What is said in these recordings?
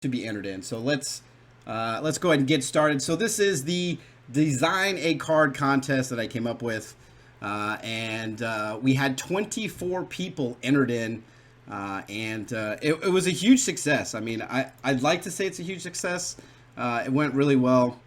to be entered in. So let's go ahead and get started. So this is the Design a Card contest that I came up with, and we had 24 people entered in, and it was a huge success. I mean, I'd like to say it's a huge success. It went really well.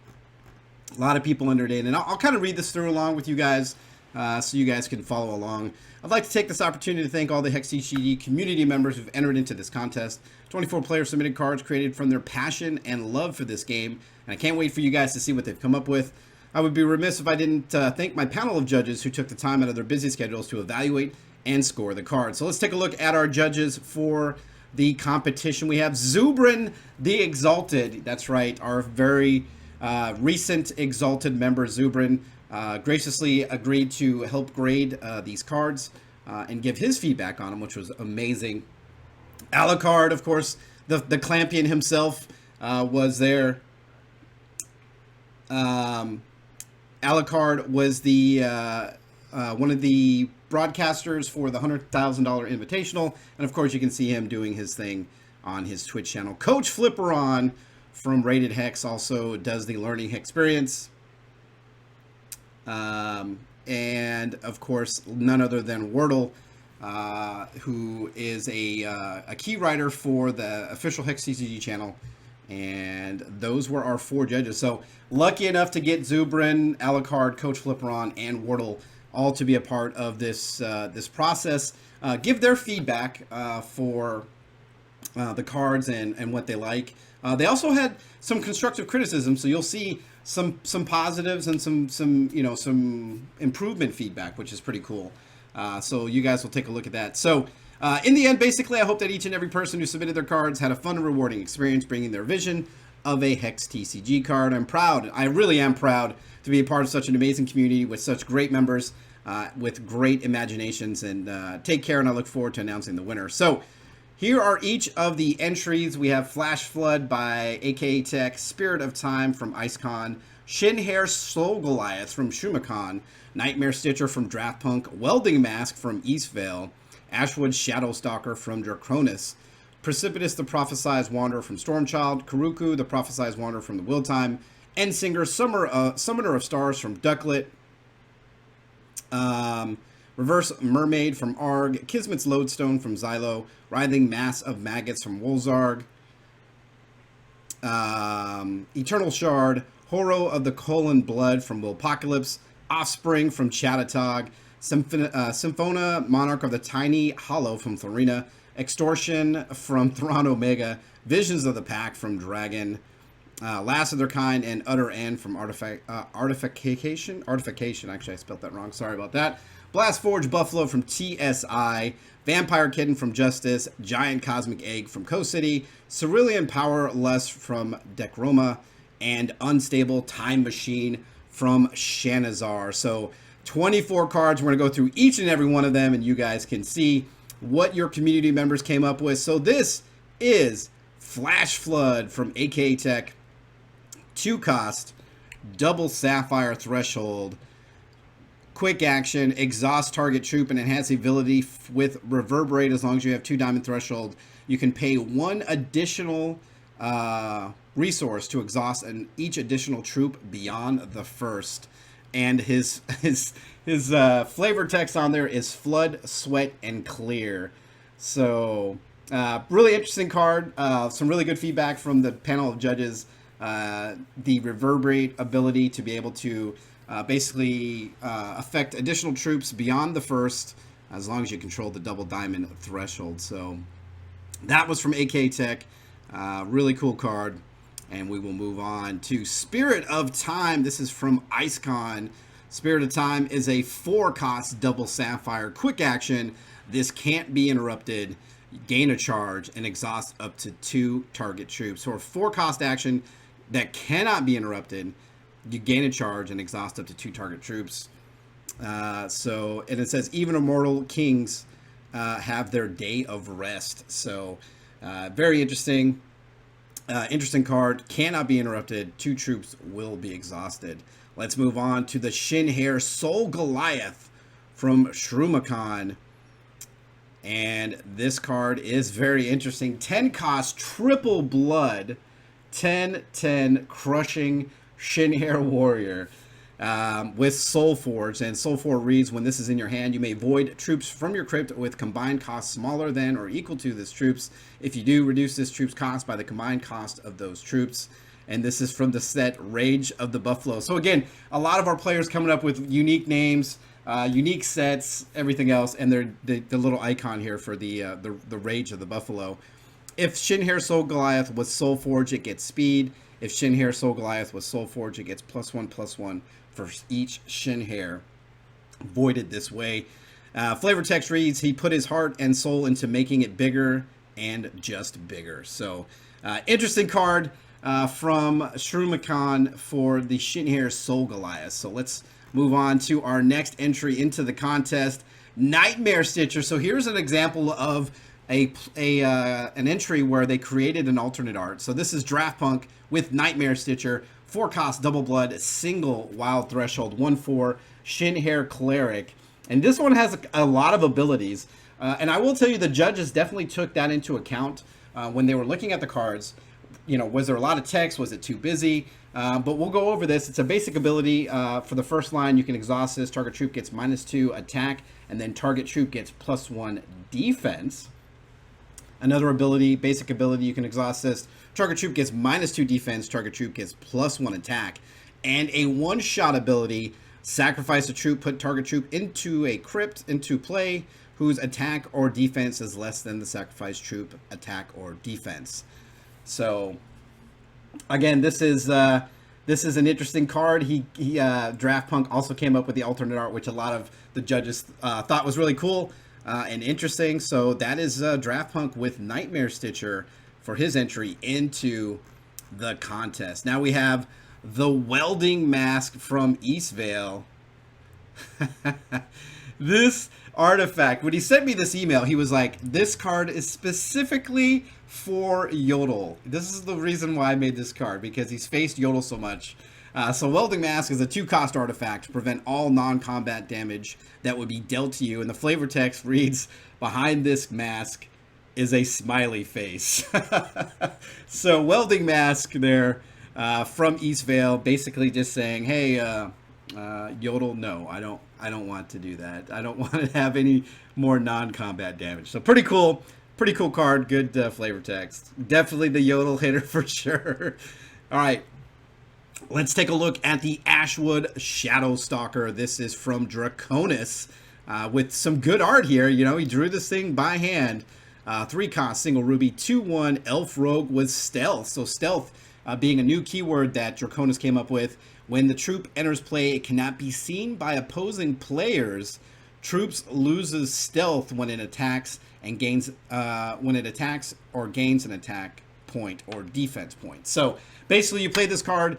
A lot of people entered in, and I'll kind of read this through along with you guys, so you guys can follow along. I'd like to take this opportunity to thank all the Hex TCG community members who've entered into this contest. 24 players submitted cards created from their passion and love for this game, and I can't wait for you guys to see what they've come up with. I would be remiss if I didn't thank my panel of judges who took the time out of their busy schedules to evaluate and score the cards. So let's take a look at our judges for the competition. We have Zubrin the Exalted. That's right, our very recent Exalted member, Zubrin, graciously agreed to help grade these cards and give his feedback on them, which was amazing. Alucard, of course, the Clampion himself was there. Alucard was the one of the broadcasters for the $100,000 Invitational, and of course you can see him doing his thing on his Twitch channel. Coach Flipperon from Rated Hex also does the learning experience. And of course, none other than Wordle, who is a key writer for the official Hex TCG channel. And those were our 4 judges. So lucky enough to get Zubrin, Alucard, Coach Flipperon, and Wordle all to be a part of this this process. Give their feedback for the cards and what they like. They also had some constructive criticism, so you'll see some positives and some improvement feedback, which is pretty cool. So you guys will take a look at that. So in the end, basically, I hope that each and every person who submitted their cards had a fun and rewarding experience bringing their vision of a Hex TCG card. I'm proud. I really am proud to be a part of such an amazing community with such great members with great imaginations. And take care, and I look forward to announcing the winner. So here are each of the entries. We have Flash Flood by AKA Tech, Spirit of Time from Icecon, Shinhair Soul Goliath from Shumacon, Nightmare Stitcher from Draftpunk, Welding Mask from Eastvale, Ashwood Shadowstalker from Dracronus, Precipitous the Prophesized Wanderer from Stormchild, Karuku the Prophesized Wanderer from the Wildtime, Endsinger Summoner of Stars from Ducklet, Reverse Mermaid from Arg, Kismet's Lodestone from Xylo, Writhing Mass of Maggots from Wolzarg, Eternal Shard, Horo of the Colon Blood from Willpocalypse, Offspring from Chatatog, Symphona, Monarch of the Tiny Hollow from Thorina, Extortion from Thrawn Omega, Visions of the Pack from Dragon, Last of Their Kind, and Utter End from Artification. Actually, I spelled that wrong. Sorry about that. Blastforge Buffalo from TSI, Vampire Kitten from Justice, Giant Cosmic Egg from Coast City, Cerulean Power Lust from Decroma, and Unstable Time Machine from Shanazar. So 24 cards. We're going to go through each and every one of them, and you guys can see what your community members came up with. So this is Flash Flood from AKA Tech, 2-cost, double Sapphire Threshold, quick action, exhaust target troop, and enhance the ability with Reverberate as long as you have 2 diamond threshold. You can pay 1 additional resource to exhaust each additional troop beyond the first. And his flavor text on there is Flood, Sweat, and Clear. So really interesting card. Some really good feedback from the panel of judges. The Reverberate ability to be able to basically affect additional troops beyond the first as long as you control the double diamond threshold. So that was from AK Tech. Really cool card. And we will move on to Spirit of Time. This is from Icecon. Spirit of Time is a 4-cost double Sapphire quick action. This can't be interrupted. Gain a charge and exhaust up to 2 target troops. So a 4-cost action that cannot be interrupted. You gain a charge and exhaust up to 2 target troops. And it says even immortal kings have their day of rest. So very interesting. Interesting card. Cannot be interrupted. 2 troops will be exhausted. Let's move on to the Shinhair Soul Goliath from Shroomakon. And this card is very interesting. 10 cost, triple blood, 10/10 crushing Shin'Hair Warrior with Soul Forge. And Soul Forge reads, when this is in your hand, you may void troops from your crypt with combined cost smaller than or equal to this troops. If you do, reduce this troop's cost by the combined cost of those troops. And this is from the set Rage of the Buffalo. So again, a lot of our players coming up with unique names, unique sets, everything else, and they're the little icon here for the Rage of the Buffalo. If Shin'Hair Soul Goliath was Soul Forge, it gets speed. If Shin'Hair Soul Goliath was Soul Forge, it gets +1/+1 for each Shin'Hair voided this way. Flavor text reads, he put his heart and soul into making it bigger and just bigger. So interesting card from Shroomican for the Shin'Hair Soul Goliath. So let's move on to our next entry into the contest, Nightmare Stitcher. So here's an example of an entry where they created an alternate art. So this is Draft Punk with Nightmare Stitcher, 4 cost, double blood, single wild threshold, 1/4 Shin'Hair Cleric. And this one has a lot of abilities. And I will tell you, the judges definitely took that into account when they were looking at the cards. You know, was there a lot of text? Was it too busy? But we'll go over this. It's a basic ability. For the first line, you can exhaust this. Target troop gets -2 attack, and then target troop gets +1 defense. Another ability, basic ability, you can exhaust this. Target troop gets -2 defense. Target troop gets +1 attack. And a one-shot ability, sacrifice a troop, put target troop into a crypt into play, whose attack or defense is less than the sacrificed troop attack or defense. So, again, this is an interesting card. Draft Punk also came up with the alternate art, which a lot of the judges thought was really cool and interesting. So that is Draft Punk with Nightmare Stitcher for his entry into the contest. Now we have the Welding Mask from Eastvale. This artifact, when he sent me this email, he was like, this card is specifically for Yodel. This is the reason why I made this card, because he's faced Yodel so much. So Welding Mask is a 2-cost artifact to prevent all non-combat damage that would be dealt to you. And the flavor text reads, behind this mask is a smiley face. So Welding Mask there from Eastvale, basically just saying, hey, Yodel, no, I don't want to do that. I don't want to have any more non-combat damage. So pretty cool card. Good flavor text. Definitely the Yodel hitter for sure. All right, let's take a look at the Ashwood Shadow Stalker. This is from Draconis with some good art here. You know, he drew this thing by hand. 3 cost, single ruby, 2/1 elf rogue with stealth. So stealth being a new keyword that Draconis came up with. When the troop enters play, it cannot be seen by opposing players. Troops loses stealth when it attacks and gains or gains an attack point or defense point. So basically, you play this card,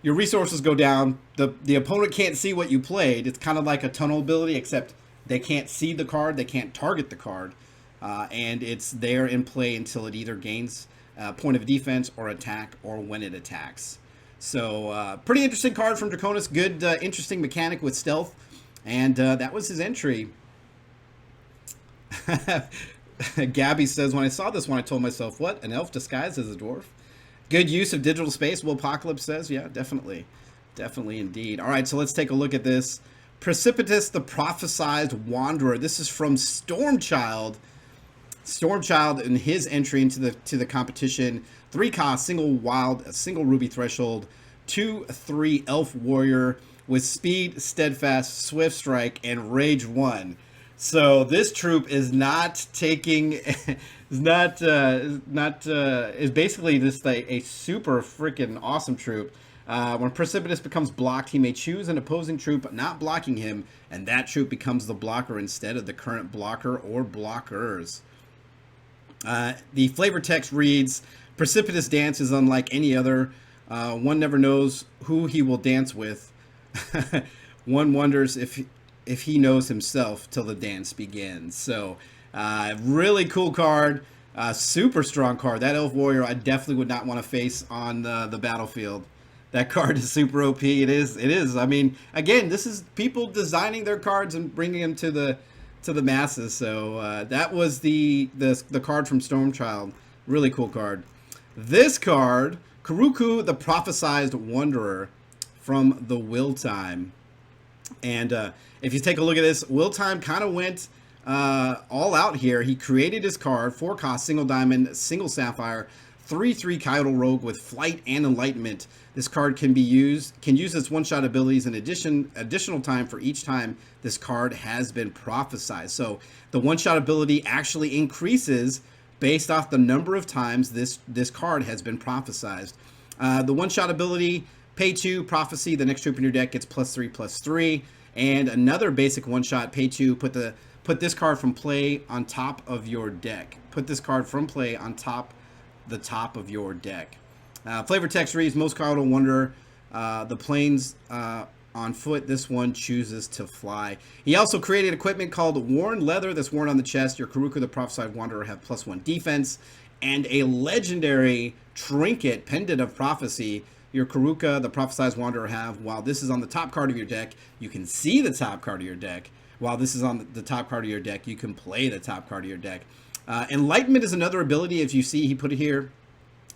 your resources go down. The opponent can't see what you played. It's kind of like a tunnel ability, except they can't see the card, they can't target the card, and it's there in play until it either gains a point of defense or attack, or when it attacks. So pretty interesting card from Draconis. Good, interesting mechanic with stealth. And that was his entry. Gabby says, when I saw this one, I told myself, what? An elf disguised as a dwarf? Good use of digital space, Will Apocalypse says. Yeah, definitely. Definitely indeed. All right, so let's take a look at this. Precipitous, the Prophesized Wanderer. This is from Stormchild. Stormchild in his entry into the competition. 3 cost, single ruby threshold, 2/3 elf warrior with speed, steadfast, swift strike, and rage 1. So this troop is not taking, is basically just a super freaking awesome troop. When Precipitous becomes blocked, he may choose an opposing troop not blocking him, and that troop becomes the blocker instead of the current blocker or blockers. The flavor text reads, Precipitous dance is unlike any other. One never knows who he will dance with. One wonders if he knows himself till the dance begins. So, really cool card. Super strong card. That Elf Warrior I definitely would not want to face on the battlefield. That card is super OP. It is. I mean, again, this is people designing their cards and bringing them to to the masses. So that was the card from Stormchild. Really cool card. This card, Karuku, the Prophesized Wanderer from the Will Time. And if you take a look at this, Will Time kind of went all out here. He created his card, 4 cost, single diamond, single sapphire, 3/3 Kyoto Rogue with Flight and Enlightenment. This card can use its one-shot abilities in additional time for each time this card has been prophesized. So the one-shot ability actually increases based off the number of times this card has been prophesized. The one-shot ability, pay 2, prophecy, the next troop in your deck gets +3/+3. And another basic one-shot, pay 2, put this card from play on top of your deck. Put this card from play on the top of your deck. Flavor text reads, most Kyoto Wanderer, the planes on foot, this one chooses to fly. He also created equipment called Worn Leather that's worn on the chest. Your Karuku, the Prophesied Wanderer, have +1 defense. And a legendary trinket, Pendant of Prophecy, your Karuka, the Prophesied Wanderer, have. While this is on the top card of your deck, you can see the top card of your deck. While this is on the top card of your deck, you can play the top card of your deck. Enlightenment is another ability. If you see, he put it here.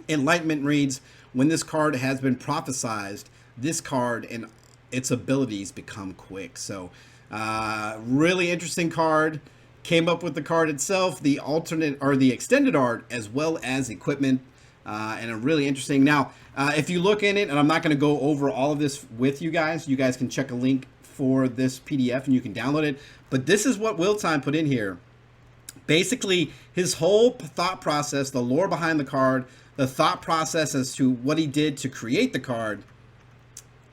Enlightenment reads, when this card has been prophesized, this card and its abilities become quick. So, really interesting card. Came up with the card itself, the alternate or the extended art, as well as equipment, and a really interesting. Now, if you look in it, and I'm not going to go over all of this with you guys can check a link for this PDF and you can download it. But this is what Will Time put in here. Basically, his whole thought process, the lore behind the card, the thought process as to what he did to create the card,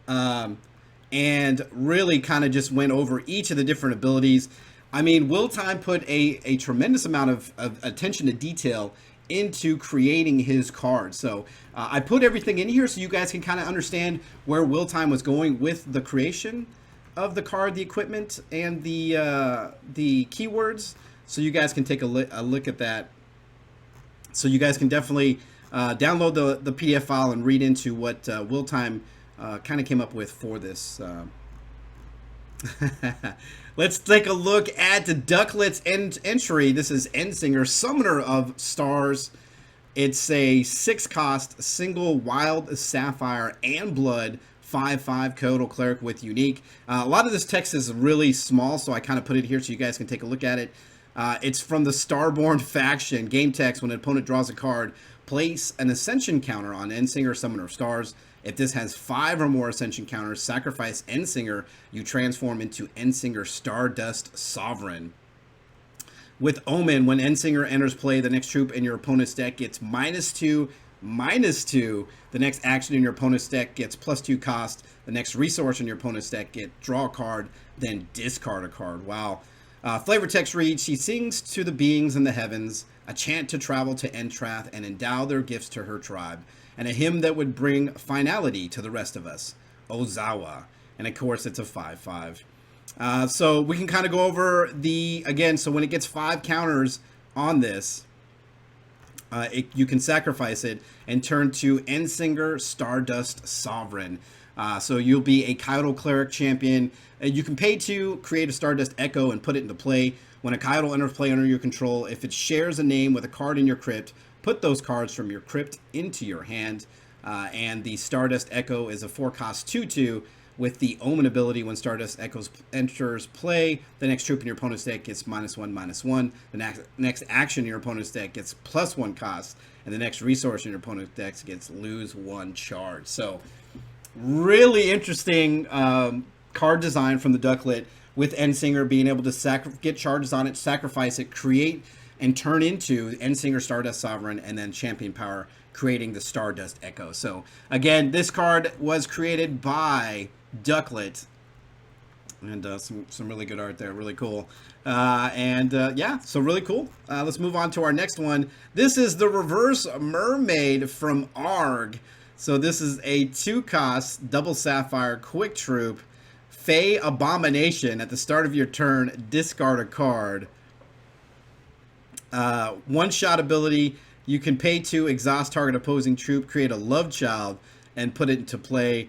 and really kind of just went over each of the different abilities. I mean, Will Time put a tremendous amount of attention to detail into creating his card. So I put everything in here so you guys can kind of understand where Will Time was going with the creation of the card, the equipment, and the keywords. So you guys can take a look at that. So you guys can definitely download the PDF file and read into what Will Time kind of came up with for this. Let's take a look at the Ducklets entry. This is Endsinger, Summoner of Stars. It's a 6 cost, single wild sapphire and blood, 5/5 Kyoto Cleric with unique. A lot of this text is really small, so I kind of put it here so you guys can take a look at it. It's from the Starborn faction. Game text, when an opponent draws a card, place an Ascension counter on Endsinger, Summoner of Stars. If this has 5 or more Ascension counters, sacrifice Endsinger. You transform into Endsinger Stardust Sovereign. With Omen, when Endsinger enters play, the next troop in your opponent's deck gets -2/-2. The next action in your opponent's deck gets +2 cost. The next resource in your opponent's deck draw a card, then discard a card. Wow. Flavor text reads, she sings to the beings in the heavens, a chant to travel to Entrath and endow their gifts to her tribe, and a hymn that would bring finality to the rest of us, Ozawa. And of course, it's a 5/5. So we can kind of go over again, so when it gets 5 counters on this, you can sacrifice it and turn to Endsinger Stardust Sovereign. So you'll be a Kyoto Cleric champion. You can pay to create a Stardust Echo and put it into play. When a Kyoto enters play under your control, if it shares a name with a card in your crypt, put those cards from your crypt into your hand. And the Stardust Echo is a 4 cost 2/2 with the Omen ability. When Stardust Echoes enters play, the next troop in your opponent's deck gets -1/-1. The next action in your opponent's deck gets +1 cost, and the next resource in your opponent's deck gets lose 1 charge. So really interesting card design from the Ducklet, with Endsinger being able to get charges on it, sacrifice it, create and turn into Endsinger Stardust Sovereign, and then Champion Power, creating the Stardust Echo. So again, this card was created by Ducklet, and some really good art there, really cool. Yeah, so really cool. Let's move on to our next one. This is the Reverse Mermaid from Arg. So this is a 2 cost double sapphire quick troop, Fey Abomination. At the start of your turn, discard a card. One-shot ability, you can pay to exhaust target opposing troop, create a love child, and put it into play.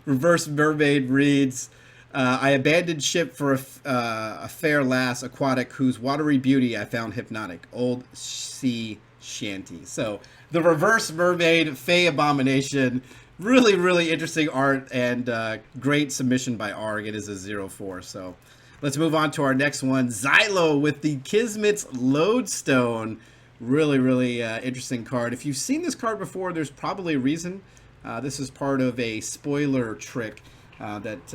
Reverse Mermaid reads, I abandoned ship for a fair lass aquatic whose watery beauty I found hypnotic. Old sea shanty. So the reverse mermaid, Fey Abomination. Really, really interesting art and great submission by Arg. It is a 0-4. So let's move on to our next one. Xylo with the Kismet's Lodestone. Really, really interesting card. If you've seen this card before, there's probably a reason. This is part of a spoiler trick that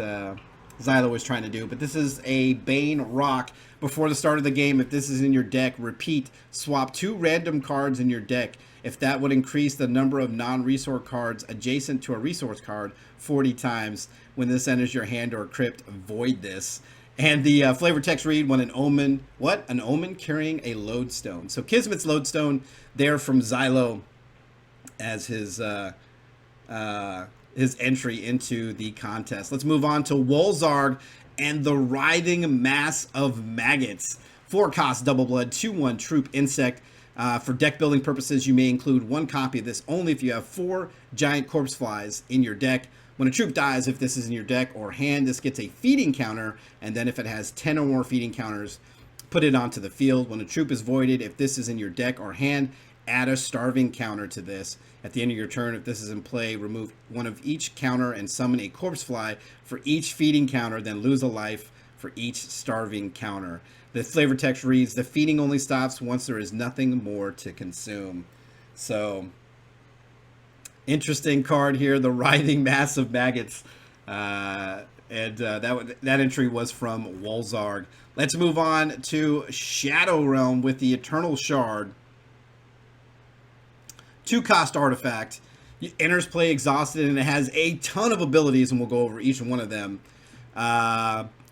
Xylo was trying to do. But this is a Bane Rock. Before the start of the game, if this is in your deck, repeat, swap 2 random cards in your deck. If that would increase the number of non-resource cards adjacent to a resource card 40 times. When this enters your hand or crypt, void this. And the flavor text read, when an omen, what? An omen carrying a lodestone. So Kismet's Lodestone there from Xylo as his entry into the contest. Let's move on to Wolzarg and the Writhing Mass of Maggots. 4-cost double blood, 2/1 troop insect. For deck building purposes, you may include 1 copy of this only if you have 4 giant corpse flies in your deck. When a troop dies, if this is in your deck or hand, this gets a feeding counter, and then if it has 10 or more feeding counters, put it onto the field. When a troop is voided, if this is in your deck or hand, add a starving counter to this. At the end of your turn, if this is in play, remove 1 of each counter and summon a corpse fly for each feeding counter, then lose a life for each starving counter. The flavor text reads, the feeding only stops once there is nothing more to consume. So interesting card here, the Writhing Mass of Maggots. That entry was from Wolzarg. Let's move on to Shadow Realm with the Eternal Shard. 2-cost artifact. It enters play exhausted, and it has a ton of abilities, and we'll go over each one of them.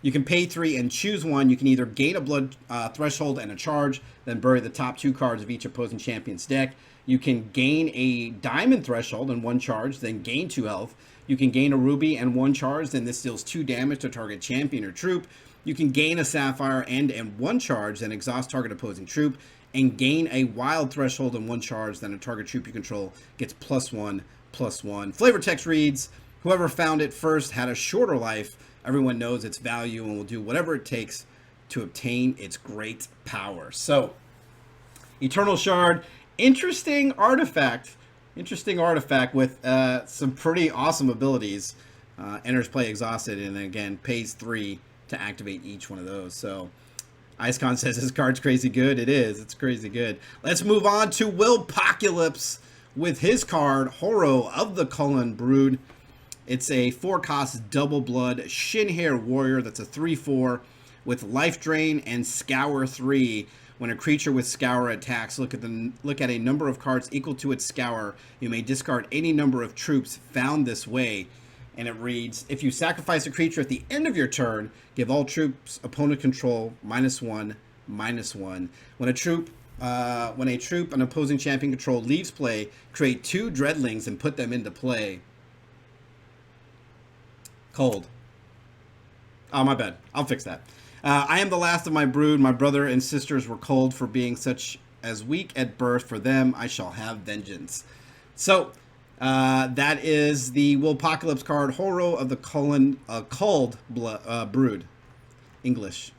You can pay 3 and choose one. You can either gain a blood threshold and a charge, then bury the top 2 cards of each opposing champion's deck. You can gain a diamond threshold and 1 charge, then gain 2 health. You can gain a ruby and 1 charge, then this deals 2 damage to target champion or troop. You can gain a sapphire and 1 charge, then exhaust target opposing troop. And gain a wild threshold and 1 charge, then a target troop you control gets +1/+1. Flavor text reads, whoever found it first had a shorter life. Everyone knows its value and will do whatever it takes to obtain its great power. So, Eternal Shard, interesting artifact with some pretty awesome abilities. Enters play exhausted, and then again pays 3 to activate each one of those. So Icecon says this card's crazy good. It is. It's crazy good. Let's move on to Willpocalypse with his card, Horo of the Cullen Brood. It's a 4-cost double blood Shinhair Warrior that's a 3/4 with Life Drain and Scour 3. When a creature with Scour attacks, look at a number of cards equal to its Scour. You may discard any number of troops found this way. And it reads, if you sacrifice a creature at the end of your turn, give all troops opponent control -1/-1. When a troop an opposing champion control leaves play, create 2 Dreadlings and put them into play. Cold. Oh, my bad. I'll fix that. I am the last of my brood. My brother and sisters were cold for being such as weak at birth. For them, I shall have vengeance. So, that is the Willpocalypse card, Horo of the Culled Brood. English.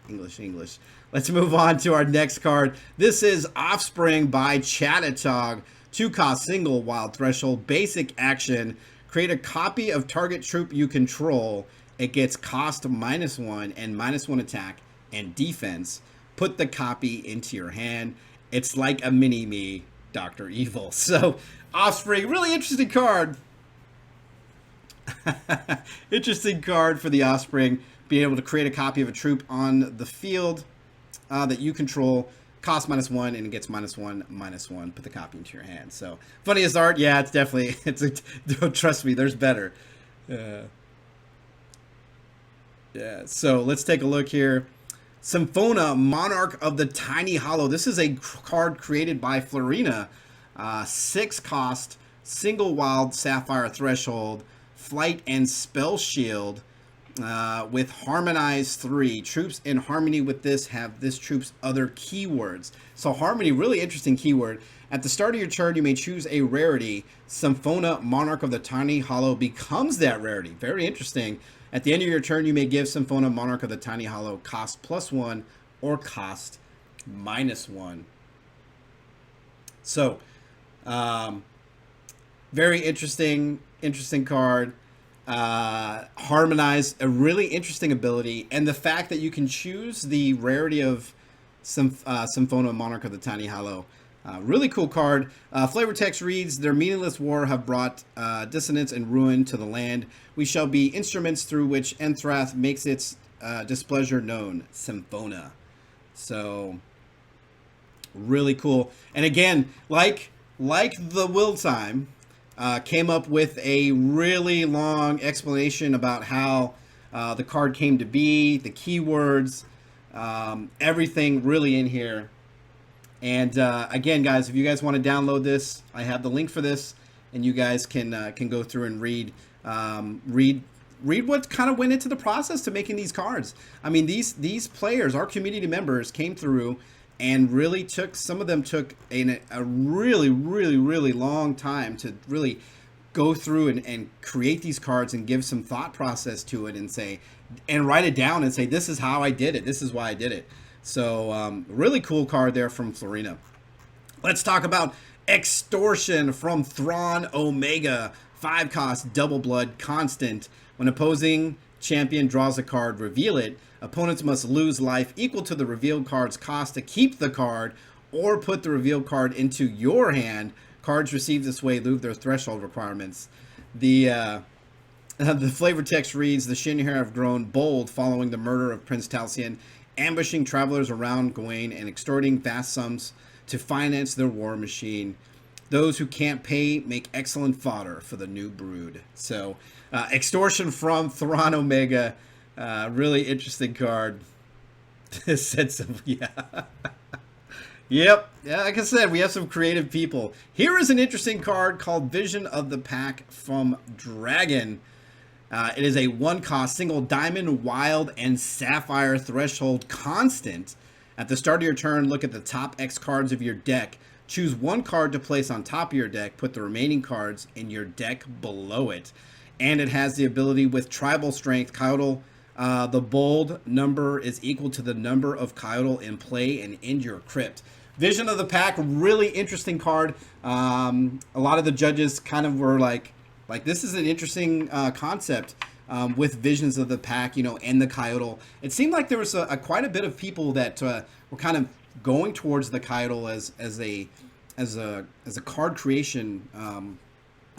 Let's move on to our next card. This is Offspring by Chatatog. 2-cost single wild threshold, basic action. Create a copy of target troop you control. It gets cost -1 and -1 attack and defense. Put the copy into your hand. It's like a mini-me, Dr. Evil. So, Offspring, really interesting card. Interesting card for the Offspring. Being able to create a copy of a troop on the field that you control. Cost -1 and it gets -1/-1. Put the copy into your hand. So, funniest art? Yeah, it's definitely, trust me, there's better. Yeah, so let's take a look here. Symphona, Monarch of the Tiny Hollow. This is a card created by Florina. 6-cost, single wild sapphire threshold, flight and spell shield. with Harmonize 3. Troops in harmony with this have this troop's other keywords. So Harmony, really interesting keyword. At the start of your turn, you may choose a rarity. Symphona, Monarch of the Tiny Hollow, becomes that rarity. Very interesting. At the end of your turn, you may give Symphona, Monarch of the Tiny Hollow cost +1 or cost -1. So, very interesting card. Harmonize, a really interesting ability, and the fact that you can choose the rarity of Symphona, Monarch of the Tiny Hollow. Really cool card. Flavor text reads, their meaningless war have brought dissonance and ruin to the land. We shall be instruments through which Enthrath makes its displeasure known. Symphona. So, really cool. And again, like the Will Time, came up with a really long explanation about how the card came to be, the keywords, everything really in here. And again, guys, if you guys want to download this, I have the link for this, and you guys can go through and read what kind of went into the process to making these cards. I mean, these players, our community members, came through and really took, some of them took a really, really, really long time to really go through and create these cards and give some thought process to it and write it down and say, this is how I did it. This is why I did it. So really cool card there from Florina. Let's talk about Extortion from Thrawn Omega. 5 cost, double blood, constant. When opposing champion draws a card, reveal it. Opponents must lose life equal to the revealed card's cost to keep the card or put the revealed card into your hand. Cards received this way lose their threshold requirements. The flavor text reads, the Shin'har have grown bold following the murder of Prince Talcyon, ambushing travelers around Gawain and extorting vast sums to finance their war machine. Those who can't pay make excellent fodder for the new brood. So, Extortion from Thrawn Omega. Really interesting card. Sense of, yeah. Yep. Yeah, like I said, we have some creative people. Here is an interesting card called Vision of the Pack from Dragon. It is a 1-cost single diamond, wild, and sapphire threshold constant. At the start of your turn, look at the top X cards of your deck. Choose 1 card to place on top of your deck. Put the remaining cards in your deck below it. And it has the ability with Tribal Strength, Coatl. The bold number is equal to the number of Coatl in play and in your crypt. Vision of the Pack, really interesting card. A lot of the judges kind of were like this is an interesting concept with Visions of the Pack, and the Coatl. It seemed like there was quite a bit of people that were kind of going towards the Coatl as a card creation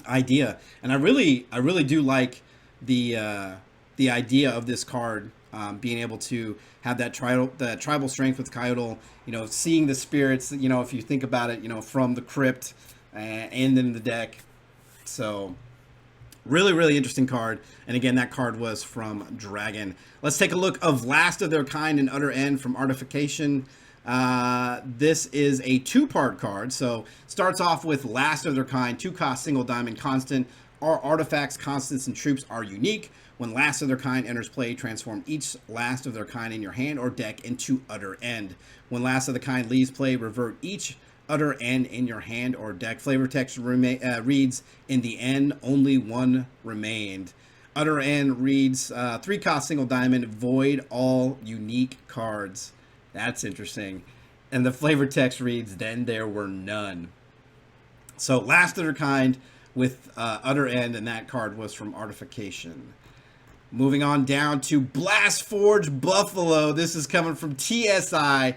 idea, and I really do like the idea of this card being able to have that tribal strength with Coatl. Seeing the spirits. If you think about it, from the crypt and in the deck. So. Really, really interesting card. And again, that card was from Dragon. Let's take a look of Last of Their Kind and Utter End from Artification. This is a 2-part card. So starts off with Last of Their Kind, 2-cost, single diamond, constant. Our artifacts, constants, and troops are unique. When Last of Their Kind enters play, transform each Last of Their Kind in your hand or deck into Utter End. When Last of the Kind leaves play, revert each Utter End in your hand or deck. Flavor text reads, in the end, only 1 remained. Utter End reads, 3-cost, single diamond, void all unique cards. That's interesting. And the flavor text reads, then there were none. So Last of Their Kind with Utter End, and that card was from Artification. Moving on down to Blastforge Buffalo. This is coming from TSI.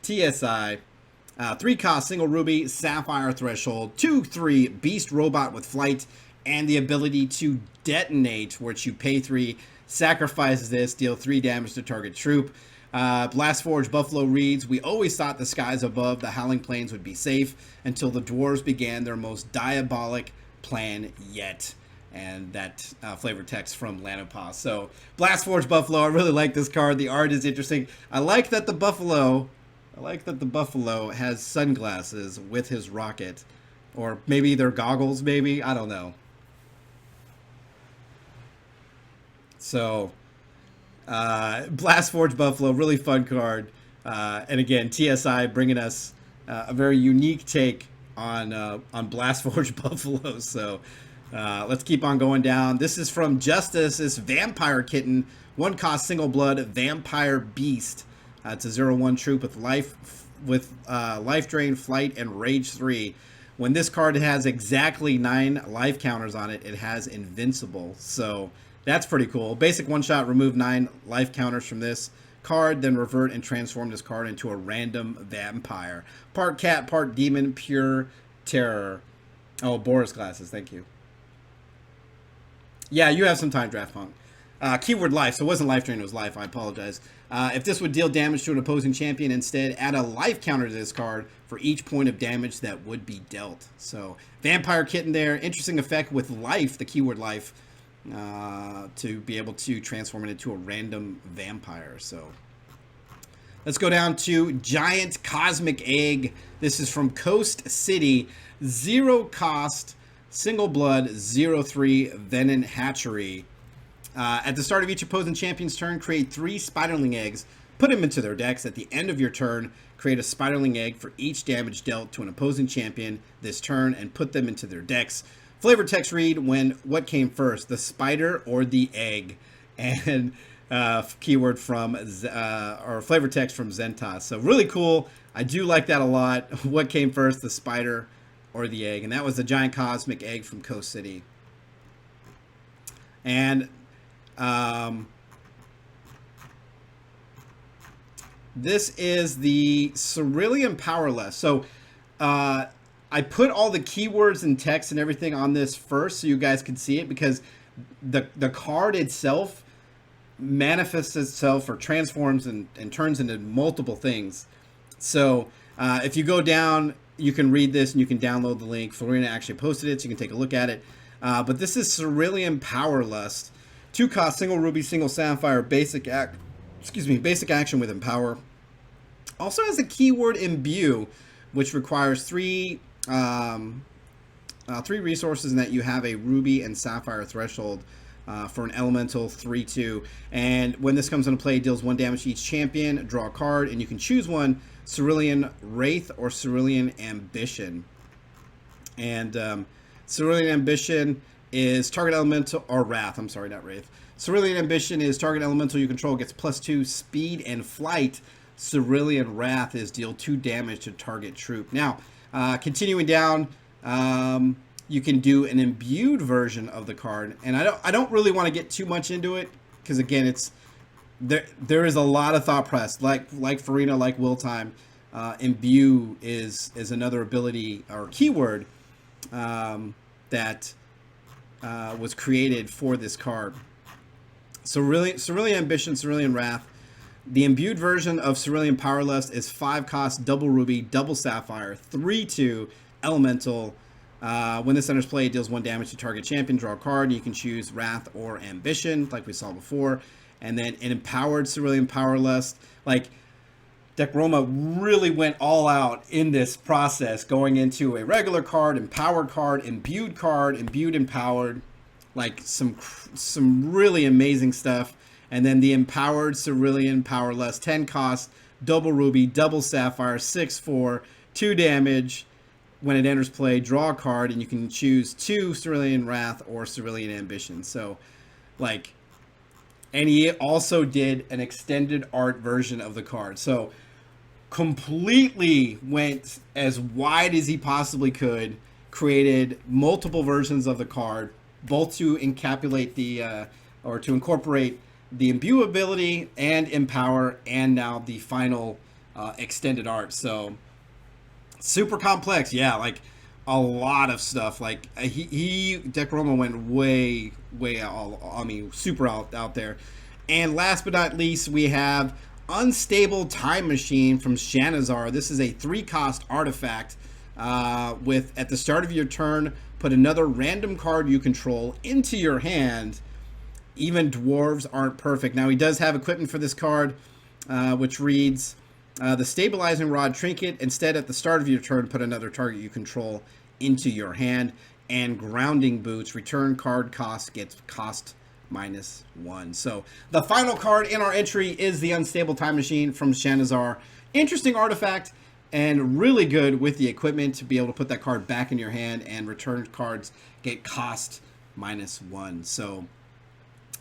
3-cost, single ruby, sapphire threshold, 2/3 beast robot with flight, and the ability to detonate, which you pay 3, sacrifice this, deal 3 damage to target troop. Blastforge Buffalo reads, we always thought the skies above the Howling Plains would be safe until the dwarves began their most diabolic plan yet. And that flavor text from Lanopause. So Blastforge Buffalo, I really like this card. The art is interesting. I like that the Buffalo has sunglasses with his rocket. Or maybe they're goggles, maybe. I don't know. So, Blast Forge Buffalo, really fun card. And again, TSI bringing us a very unique take on Blast Forge Buffalo. So, let's keep on going down. This is from Justice. This Vampire Kitten, 1 cost, single blood, Vampire Beast. It's a 0/1 troop with life drain, flight, and rage 3. When this card has exactly 9 life counters on it, it has invincible. So that's pretty cool. Basic 1-shot, remove 9 life counters from this card, then revert and transform this card into a random vampire. Part cat, part demon, pure terror. Oh, Boris glasses, thank you. Yeah, you have some time, Draft Punk. Keyword life, so it wasn't life drain, it was life, I apologize. If this would deal damage to an opposing champion, instead add a life counter to this card for each point of damage that would be dealt. So, Vampire Kitten there, interesting effect with life, the keyword life, to be able to transform it into a random vampire. So, let's go down to Giant Cosmic Egg. This is from Coast City, 0 cost, single blood, 0/3 Venom Hatchery. At the start of each opposing champion's turn, create 3 Spiderling eggs, put them into their decks. At the end of your turn, create a Spiderling egg for each damage dealt to an opposing champion this turn and put them into their decks. Flavor text read, what came first, the spider or the egg? And keyword from, or flavor text from Zentas. So really cool. I do like that a lot. What came first, the spider or the egg? And that was the Giant Cosmic Egg from Coast City. And this is the Cerulean Powerless. So I put all the keywords and text and everything on this first so you guys can see it, because the card itself manifests itself or transforms and turns into multiple things. So if you go down, you can read this and you can download the link. Florina actually posted it, so you can take a look at it. But this is Cerulean Powerlust. 2 cost, single ruby, single sapphire, basic action with Empower. Also has a keyword Imbue, which requires 3 resources, and that you have a ruby and sapphire threshold for an elemental 3/2. And when this comes into play, it deals 1 damage to each champion, draw a card, and you can choose one: Cerulean Wraith or Cerulean Ambition. And Cerulean Ambition is target elemental, or Wrath, I'm sorry, not Wraith. Cerulean Ambition is target elemental you control gets +2 speed and flight. Cerulean Wrath is deal 2 damage to target troop. Now, continuing down, you can do an imbued version of the card, and I don't really want to get too much into it, because again, it's there is a lot of thought press, like Farina, like Will Time. Imbue is another ability or keyword that was created for this card. So really, Cerulean Ambition, Cerulean Wrath. The imbued version of Cerulean Powerlust is 5 cost, double ruby, double sapphire, 3/2 elemental. When this enters play, it deals 1 damage to target champion, draw a card. You can choose Wrath or Ambition, like we saw before. And then an empowered Cerulean Powerlust. Like, Deck Roma really went all out in this process, going into a regular card, empowered card, imbued, empowered, like some really amazing stuff. And then the empowered Cerulean Powerlust, 10 cost, double ruby, double sapphire, 6/4, 2 damage. When it enters play, draw a card, and you can choose 2 Cerulean Wrath or Cerulean Ambition. So, like, and he also did an extended art version of the card. So, completely went as wide as he possibly could, created multiple versions of the card, both to encapsulate or to incorporate the imbue ability and empower, and now the final extended art. So super complex, yeah, like a lot of stuff. Like Deck Roma went way out, I mean, super out there. And last but not least, we have Unstable Time Machine from Shanazar. This is a 3 cost artifact with, at the start of your turn, put another random card you control into your hand. Even dwarves aren't perfect. Now, he does have equipment for this card, which reads, the Stabilizing Rod Trinket. Instead, at the start of your turn, put another target you control into your hand. And Grounding Boots. Return card cost gets cost -1. So the final card in our entry is the Unstable Time Machine from Shanazar. Interesting artifact and really good with the equipment to be able to put that card back in your hand, and return cards get cost -1. So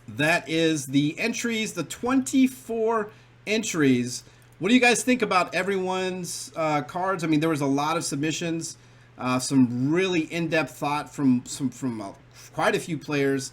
that is the entries, the 24 entries. What do you guys think about everyone's cards? I mean, there was a lot of submissions, some really in-depth thought from quite a few players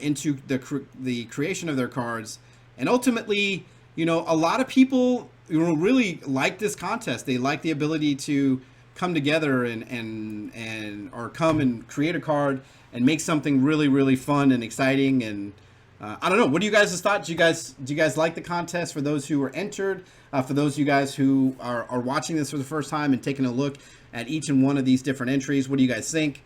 into the creation of their cards, and ultimately, you know, a lot of people, you know, really like this contest. They like the ability to come together or come and create a card and make something really fun and exciting. And I don't know, what do you guys' thought? Do you guys like the contest? For those who were entered, for those of you guys who are watching this for the first time and taking a look at each and one of these different entries, what do you guys think?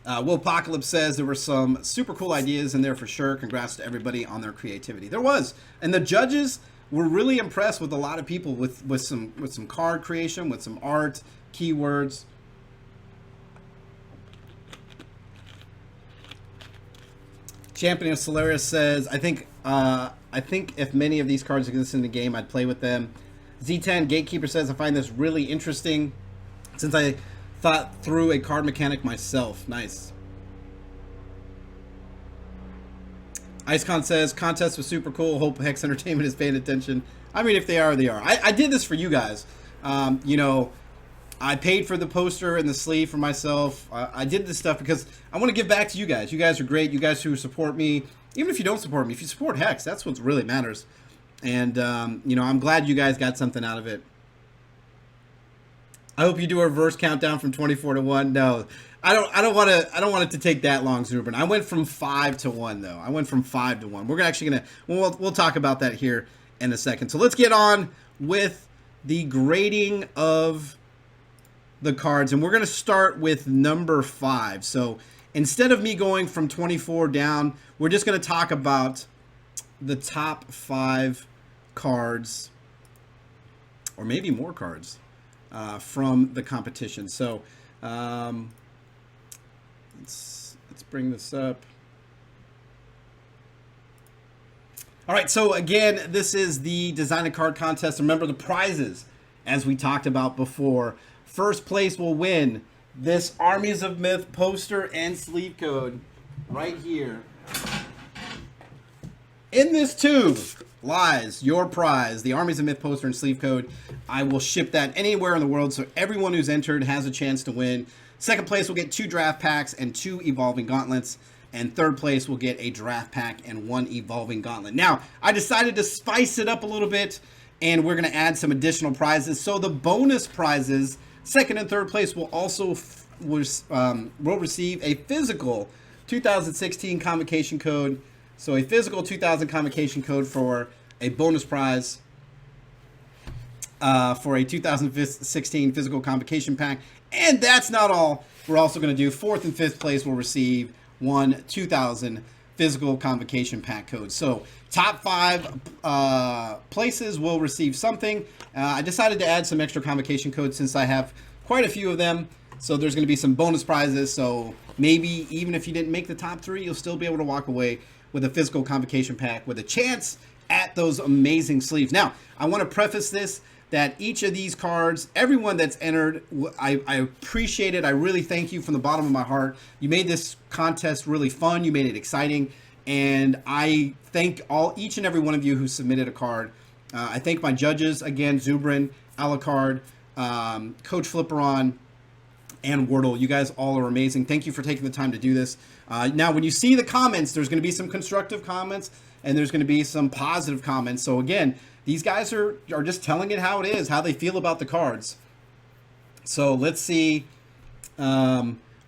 Will Apocalypse says there were some super cool ideas in there for sure. Congrats to everybody on their creativity. There was, and the judges were really impressed with a lot of people with some card creation, with some art, keywords. Champion of Solaris says, I think if many of these cards exist in the game, I'd play with them. Z10 Gatekeeper says, I find this really interesting since I thought through a card mechanic myself. Nice. Icecon says, contest was super cool. Hope Hex Entertainment is paying attention. I mean, if they are, they are. I did this for you guys. You know, I paid for the poster and the sleeve for myself. I did this stuff because I want to give back to you guys. You guys are great. You guys who support me. Even if you don't support me, if you support Hex, that's what really matters. And, you know, I'm glad you guys got something out of it. I hope you do a reverse countdown from 24 to 1. No, I don't want it to take that long, Zubrin. I went from 5 to 1 though. I went from 5 to 1. We're actually gonna we'll talk about that here in a second. So let's get on with the grading of the cards, and we're gonna start with number 5. So instead of me going from 24 down, we're just gonna talk about the top 5 cards, or maybe more cards. From the competition. So let's bring this up. All right, so again, this is the Design a Card contest. Remember the prizes, as we talked about before. First place will win this Armies of Myth poster and sleeve code right here. In this tube lies your prize, the Armies of Myth poster and sleeve code. I will ship that anywhere in the world, so everyone who's entered has a chance to win. Second place will get 2 draft packs and 2 evolving gauntlets, and third place will get a draft pack and 1 evolving gauntlet. Now, I decided to spice it up a little bit, and we're going to add some additional prizes. So the bonus prizes, second and third place, will also will receive a physical 2016 convocation code. So a physical 2000 convocation code for a bonus prize for a 2016 physical convocation pack. And that's not all. We're also going to do fourth and fifth place will receive 1 2000 physical convocation pack code. So top 5 places will receive something. I decided to add some extra convocation codes since I have quite a few of them. So there's going to be some bonus prizes. So maybe even if you didn't make the top 3, you'll still be able to walk away with a physical convocation pack with a chance at those amazing sleeves. Now, I want to preface this that each of these cards, everyone that's entered, I appreciate it. I really thank you from the bottom of my heart. You made this contest really fun. You made it exciting. And I thank each and every one of you who submitted a card. I thank my judges, again, Zubrin, Alucard, Coach Flipperon, and Wordle. You guys all are amazing. Thank you for taking the time to do this. Now, when you see the comments, there's going to be some constructive comments and there's going to be some positive comments. So again, these guys are just telling it how it is, how they feel about the cards. So let's see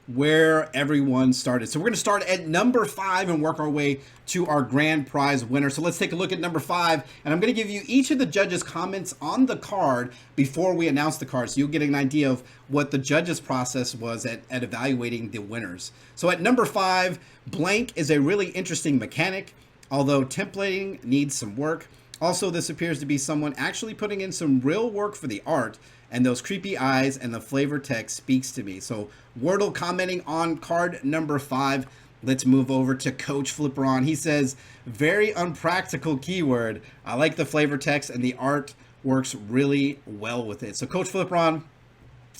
where everyone started. So we're going to start at number 5 and work our way to our grand prize winner. So let's take a look at number 5, and I'm going to give you each of the judges' comments on the card before we announce the card, so you'll get an idea of what the judges' process was at evaluating the winners. So at number 5, blank is a really interesting mechanic, although templating needs some work. Also, this appears to be someone actually putting in some real work for the art, and those creepy eyes and the flavor text speaks to me. So Wordle commenting on card number 5. Let's move over to Coach Flipperon. He says, very unpractical keyword. I like the flavor text and the art works really well with it. So Coach Flipperon,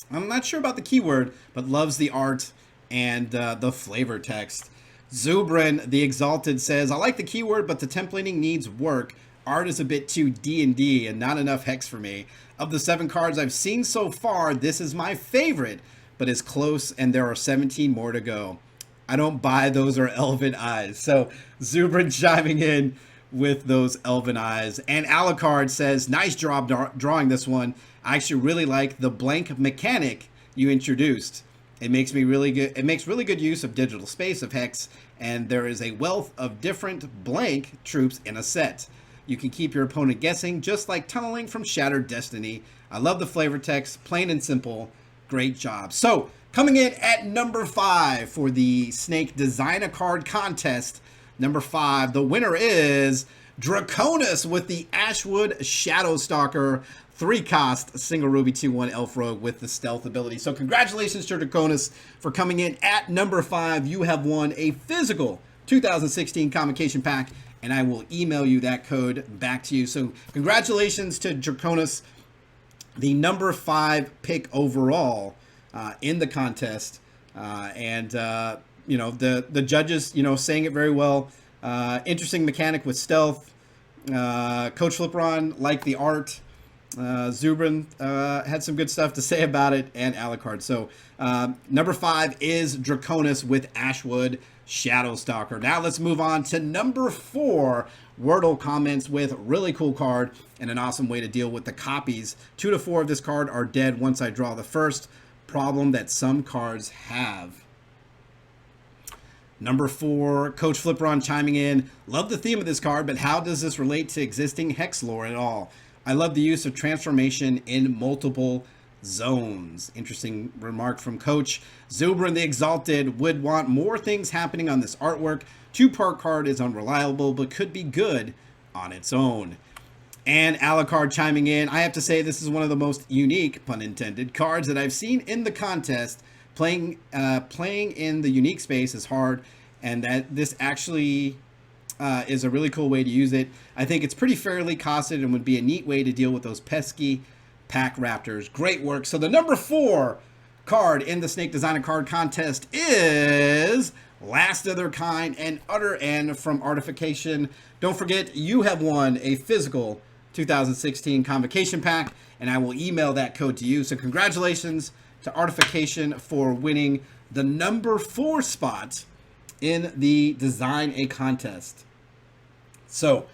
I'm not sure about the keyword, but loves the art and the flavor text. Zubrin, the Exalted, says, I like the keyword, but the templating needs work. Art is a bit too D&D and not enough hex for me. Of the 7 cards I've seen so far, this is my favorite, but is close and there are 17 more to go. I don't buy those are elven eyes. So Zubrin chiming in with those elven eyes. And Alucard says, nice job drawing this one. I actually really like the blank mechanic you introduced. It makes really good use of digital space of hex, and there is a wealth of different blank troops in a set. You can keep your opponent guessing, just like tunneling from Shattered Destiny. I love the flavor text, plain and simple. Great job. So, coming in at number 5 for the Snake Design a Card contest. Number 5, the winner is Draconis with the Ashwood Shadowstalker 3-cost single ruby 2/1 elf rogue with the stealth ability. So congratulations to Draconis for coming in at number 5. You have won a physical 2016 Convocation Pack, and I will email you that code back to you. So congratulations to Draconis, the number 5 pick overall in the contest. You know, the judges, you know, saying it very well. Interesting mechanic with stealth. Coach Flipperon liked the art. Zubrin had some good stuff to say about it, and Alucard. So number 5 is Draconis with Ashwood Shadowstalker. Now let's move on to number 4. Wordle comments with really cool card and an awesome way to deal with the copies. 2 to 4 of this card are dead once I draw the first. Problem that some cards have. Number 4, Coach Flipperon chiming in. Love the theme of this card, but how does this relate to existing hex lore at all? I love the use of transformation in multiple zones. Interesting remark from Coach. Zubrin the Exalted would want more things happening on this artwork. 2-part card is unreliable, but could be good on its own. And Alucard chiming in. I have to say this is one of the most unique, pun intended, cards that I've seen in the contest. Playing in the unique space is hard, and that this actually is a really cool way to use it. I think it's pretty fairly costed and would be a neat way to deal with those pesky pack raptors. Great work. So the number 4 card in the Snake Design a Card contest is Last of Their Kind and Utter End from Artification. Don't forget, you have won a physical 2016 Convocation Pack, and I will email that code to you. So congratulations to Artification for winning the number 4 spot in the Design a Contest. So,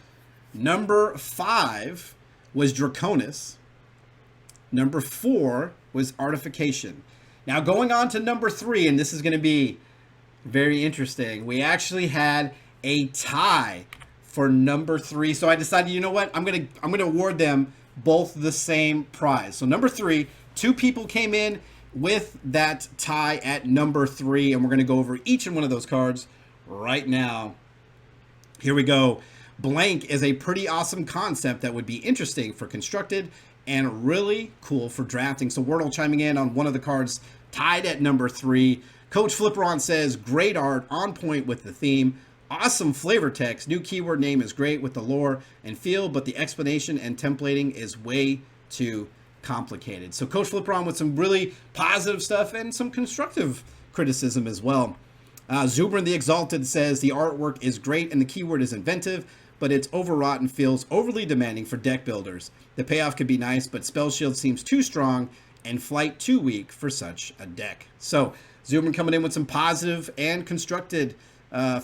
number 5 was Draconis. Number 4 was Artification. Now, going on to number 3, and this is going to be very interesting. We actually had a tie for number 3. So I decided, you know what? I'm gonna award them both the same prize. So number 3, 2 people came in with that tie at number 3, and we're going to go over each and one of those cards right now. Here we go. Blank is a pretty awesome concept that would be interesting for constructed and really cool for drafting. So Wordle chiming in on one of the cards tied at number 3. Coach Flipperon says, great art, on point with the theme. Awesome flavor text. New keyword name is great with the lore and feel, but the explanation and templating is way too complicated. So Coach Flipperon with some really positive stuff and some constructive criticism as well. Zubrin the Exalted says the artwork is great and the keyword is inventive, but it's overwrought and feels overly demanding for deck builders. The payoff could be nice, but Spell Shield seems too strong and Flight too weak for such a deck. So Zubrin coming in with some positive and constructed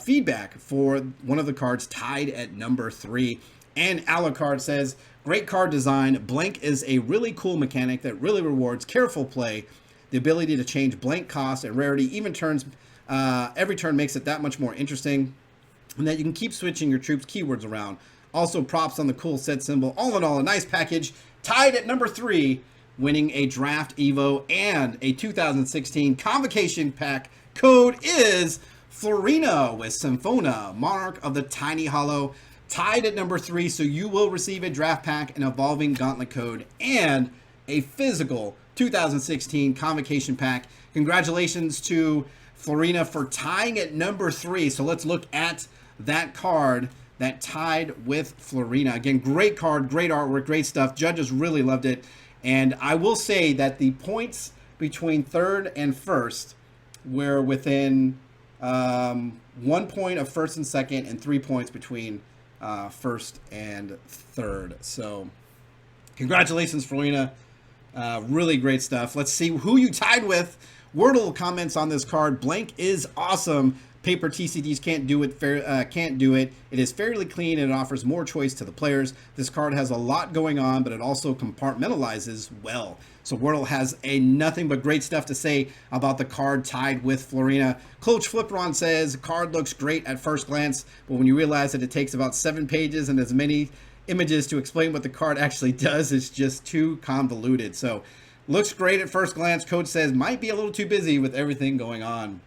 feedback for one of the cards tied at number 3. And Alucard says, great card design. Blank is a really cool mechanic that really rewards careful play. The ability to change blank cost and rarity even turns every turn makes it that much more interesting. And that you can keep switching your troops' keywords around. Also props on the cool set symbol. All in all, a nice package. Tied at number 3, winning a Draft Evo and a 2016 Convocation Pack. Code is Florina with Symphona, Monarch of the Tiny Hollow. Tied at number 3, so you will receive a draft pack, an evolving gauntlet code, and a physical 2016 Convocation Pack. Congratulations to Florina for tying at number 3. So let's look at that card that tied with Florina. Again, great card, great artwork, great stuff. Judges really loved it. And I will say that the points between third and first were within 1 point of first and second, and 3 points between first and third. So congratulations, Florina. Really great stuff. Let's see who you tied with. Wordle comments on this card. Blank is awesome. Paper TCGs can't do it. Can't do it. It is fairly clean and it offers more choice to the players. This card has a lot going on, but it also compartmentalizes well. So Wordle has nothing but great stuff to say about the card tied with Florina. Coach Flipron says, card looks great at first glance, but when you realize that it takes about 7 pages and as many images to explain what the card actually does, it's just too convoluted. So looks great at first glance. Coach says might be a little too busy with everything going on.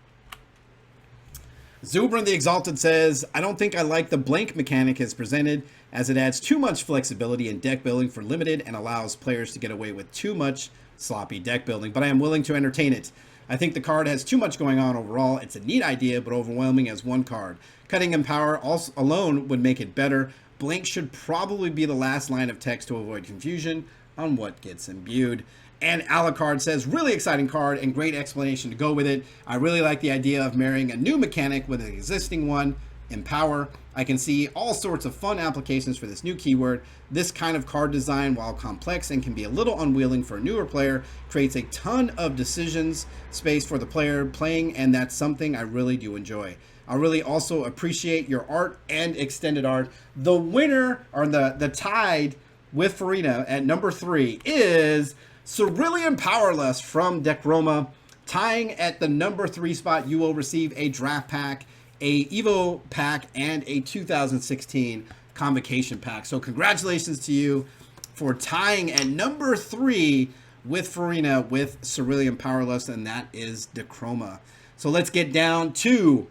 Zubrin the Exalted says, I don't think I like the blank mechanic as presented, as it adds too much flexibility in deck building for limited and allows players to get away with too much sloppy deck building, but I am willing to entertain it. I think the card has too much going on overall. It's a neat idea, but overwhelming as one card. Cutting in power also alone would make it better. Blank should probably be the last line of text to avoid confusion on what gets imbued. And Alucard says, really exciting card and great explanation to go with it. I really like the idea of marrying a new mechanic with an existing one, Empower. I can see all sorts of fun applications for this new keyword. This kind of card design, while complex and can be a little unwielding for a newer player, creates a ton of decisions space for the player playing, and that's something I really do enjoy. I really also appreciate your art and extended art. The winner, or the tied with Farina at number 3 is Cerulean Powerlust from Decroma. Tying at the number 3 spot, you will receive a draft pack, a Evo pack, and a 2016 Convocation pack. So congratulations to you for tying at number 3 with Farina with Cerulean Powerlust, and that is Decroma. So let's get down to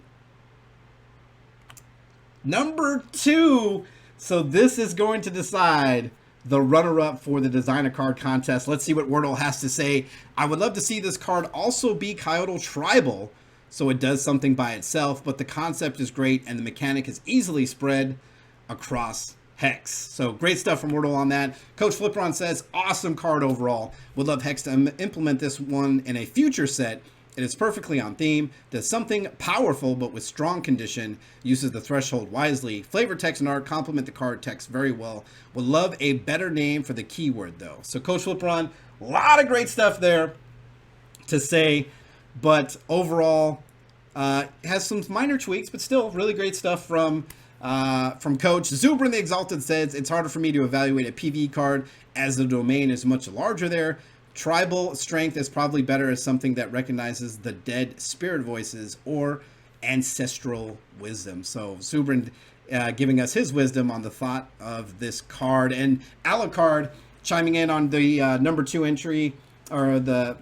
number 2. So this is going to decide the runner-up for the designer card contest. Let's see what Wordle has to say. I would love to see this card also be Kyoto Tribal, so it does something by itself, but the concept is great and the mechanic is easily spread across Hex. So great stuff from Wordle on that. Coach Flipron says, awesome card overall. Would love Hex to implement this one in a future set. It is perfectly on theme, does something powerful but with strong condition, uses the threshold wisely. Flavor text and art complement the card text very well. Would love a better name for the keyword though. So Coach Flipron, a lot of great stuff there to say, but overall has some minor tweaks, but still really great stuff from Coach. Zubrin the Exalted says, it's harder for me to evaluate a PvE card as the domain is much larger there. Tribal strength is probably better as something that recognizes the dead spirit voices or ancestral wisdom. So Zubrin giving us his wisdom on the thought of this card. And Alucard chiming in on the number 2 entry, or the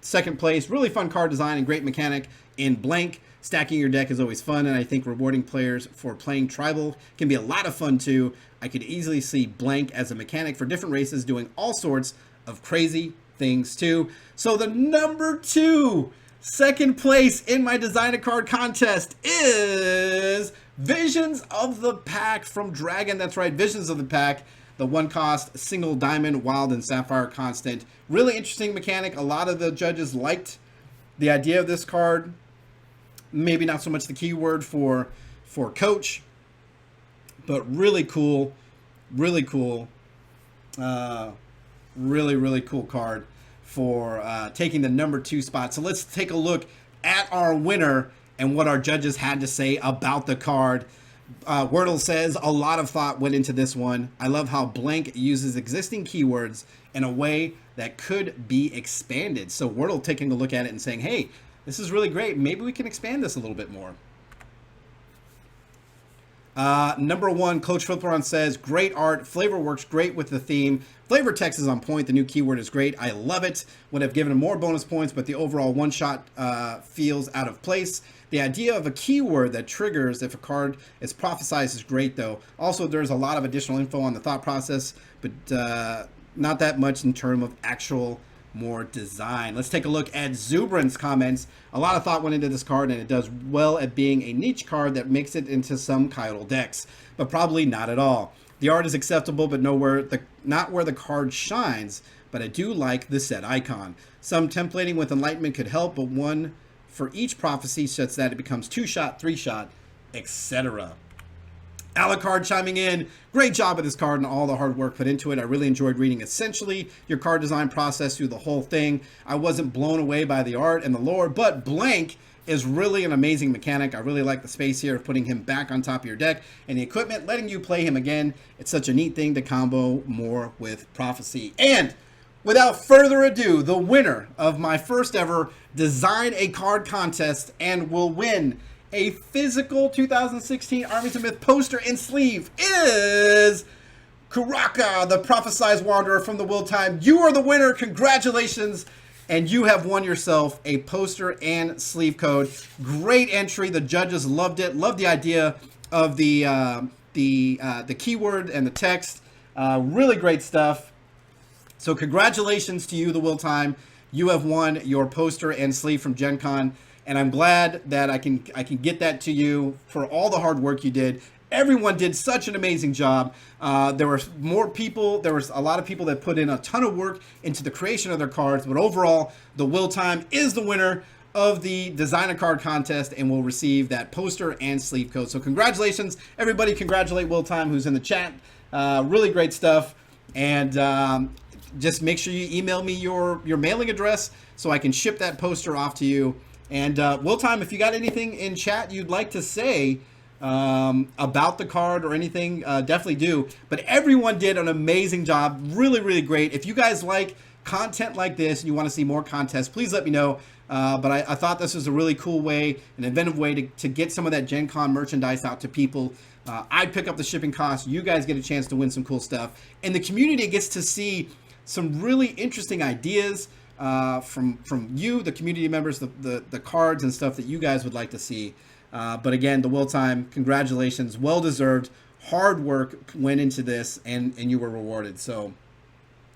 second place. Really fun card design and great mechanic in blank. Stacking your deck is always fun, and I think rewarding players for playing Tribal can be a lot of fun too. I could easily see blank as a mechanic for different races doing all sorts of crazy things too. So the number 2 second place in my designer card contest is Visions of the Pack from Dragon. That's right, Visions of the Pack, the 1 cost single diamond wild and sapphire constant. Really interesting mechanic. A lot of the judges liked the idea of this card. Maybe not so much the keyword for Coach, but really cool, really cool. Really cool card for taking the number 2 spot. So let's take a look at our winner and what our judges had to say about the card. Wordle says, a lot of thought went into this one. I love how blank uses existing keywords in a way that could be expanded. So Wordle taking a look at it and saying, hey, this is really great. Maybe we can expand this a little bit more. Number 1, Coach Flipron says, great art. Flavor works great with the theme. Flavor text is on point. The new keyword is great. I love it. Would have given him more bonus points, but the overall one-shot feels out of place. The idea of a keyword that triggers if a card is prophesized is great, though. Also, there's a lot of additional info on the thought process, but not that much in terms of actual more design. Let's take a look at Zubrin's comments. A lot of thought went into this card, and it does well at being a niche card that makes it into some Kyle decks, but probably not at all. The art is acceptable, but not where the card shines, but I do like the set icon. Some templating with Enlightenment could help, but one for each prophecy such that it becomes 2-shot, 3-shot, etc. Alucard chiming in, great job with this card and all the hard work put into it. I really enjoyed reading essentially your card design process through the whole thing. I wasn't blown away by the art and the lore, but blank is really an amazing mechanic. I really like the space here of putting him back on top of your deck and the equipment, letting you play him again. It's such a neat thing to combo more with Prophecy. And without further ado, the winner of my first ever Design a Card contest and will win a physical 2016 Armies of Myth poster and sleeve is Kuraka, the Prophesized Wanderer from the Will Time. You are the winner. Congratulations. And you have won yourself a poster and sleeve code. Great entry. The judges loved it. Loved the idea of the keyword and the text. Really great stuff. So congratulations to you, the Will Time. You have won your poster and sleeve from Gen Con. And I'm glad that I can get that to you for all the hard work you did. Everyone did such an amazing job. There were more people. There was a lot of people that put in a ton of work into the creation of their cards. But overall, the Will Time is the winner of the Design a Card contest and will receive that poster and sleeve code. So congratulations, everybody. Congratulate Will Time, who's in the chat. Really great stuff. And just make sure you email me your mailing address so I can ship that poster off to you. And Will Time, if you got anything in chat you'd like to say about the card or anything, definitely do. But everyone did an amazing job. Really, really great. If you guys like content like this and you want to see more contests, please let me know. But I thought this was a really cool way, an inventive way to get some of that Gen Con merchandise out to people. I'd pick up the shipping costs. You guys get a chance to win some cool stuff. And the community gets to see some really interesting ideas from you, the community members, the cards and stuff that you guys would like to see. But again, the Will Time, congratulations, well deserved. Hard work went into this, and you were rewarded. So